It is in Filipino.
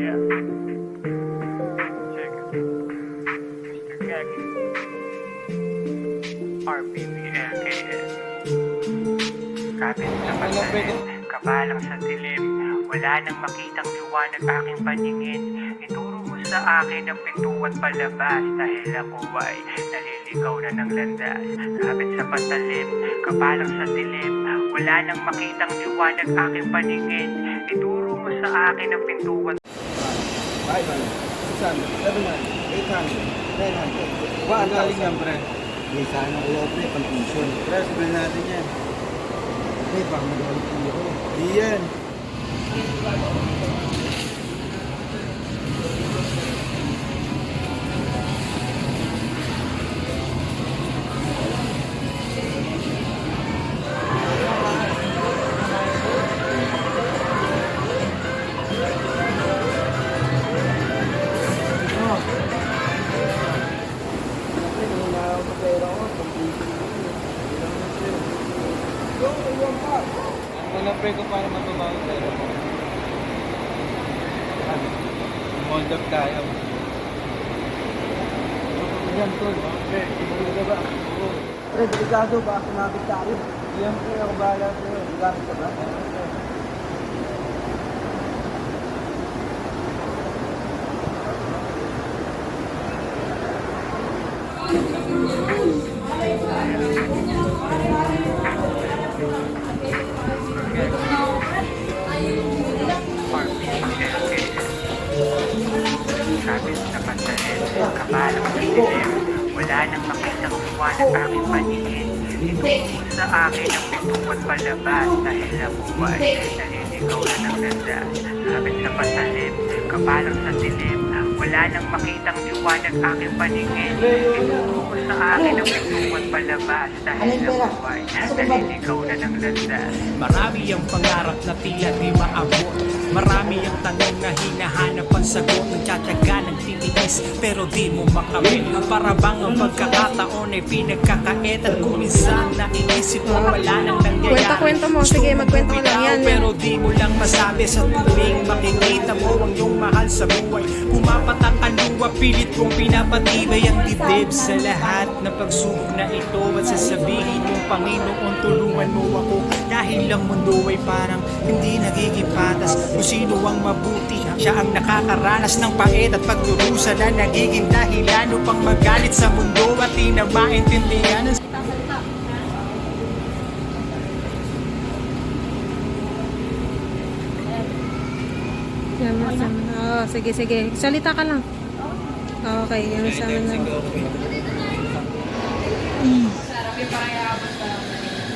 Yeah. Check it. Mr. Gaggy. RPPLKS. Kapit sa pagsalit, kabalang sa dilim. Wala nang makitang liwanag aking paningin. Ituro mo sa akin ang pintuan palabas. Dahil ako ay naliligaw na ng landas. Kapit sa patalim, kabalang sa dilim. Wala nang makitang liwanag aking paningin. Ituro mo sa akin ang pintuan. 500, 600, 700, 800, 900. Ang galing yan, pre. Hindi, sana ulo, pre, pang-tuition. Pre, sabihin natin yan. Pre, baka magalit ko. Di yan. Wala pre ko para matubaw pero hold up tayo. Yan, tol. Pre, ibuli ka ba? Pre, delikado ba? Kumabit tayo. Yan, pre, ako bahala sa'yo. Gamit ka ba? Kapit sa patalim, kabalang sa dilim. Wala nang makitang liwanag aking paningin. Ituro mo sa akin ang pintuan palabas. Dahil ako ay naliligaw na ng landas. Kapit sa patalim, kabalang sa dilim. Wala nang makitang liwanag aking paningin. Ituro mo sa akin ang pintuan palabas. Dahil ako ay naliligaw na ng landas. Marami ang pangarap na tila di maabot. Marami ang tanong na hinahanap ang sagot. Nagtsatsaga ng titiis pero di mo makamit. Para bang ang pagkakataon ay pinagkakait. At kung minsan naiisip mo wala nang nangyayari. Kwenta mo, sige magkwento mo lang yan. Pero di mo lang masabi sa tuwing makikita mo ang iyong mahal sa buhay. Pumapatak ang luwa, pilit kong pinapatibay ang dibdib sa lahat na pagsubok na ito. At sasabihin mo, Panginoon, tulungan mo ako. Dahil ang mundo ay parang hindi nagiging patas. Kung sino ang mabuti, siya ang nakakaranas ng pait at pagdurusa na nagiging dahilan upang magalit sa mundo at di na maintindihan ang Oh, sige, sige. Salita ka lang. Okay, yan sama na.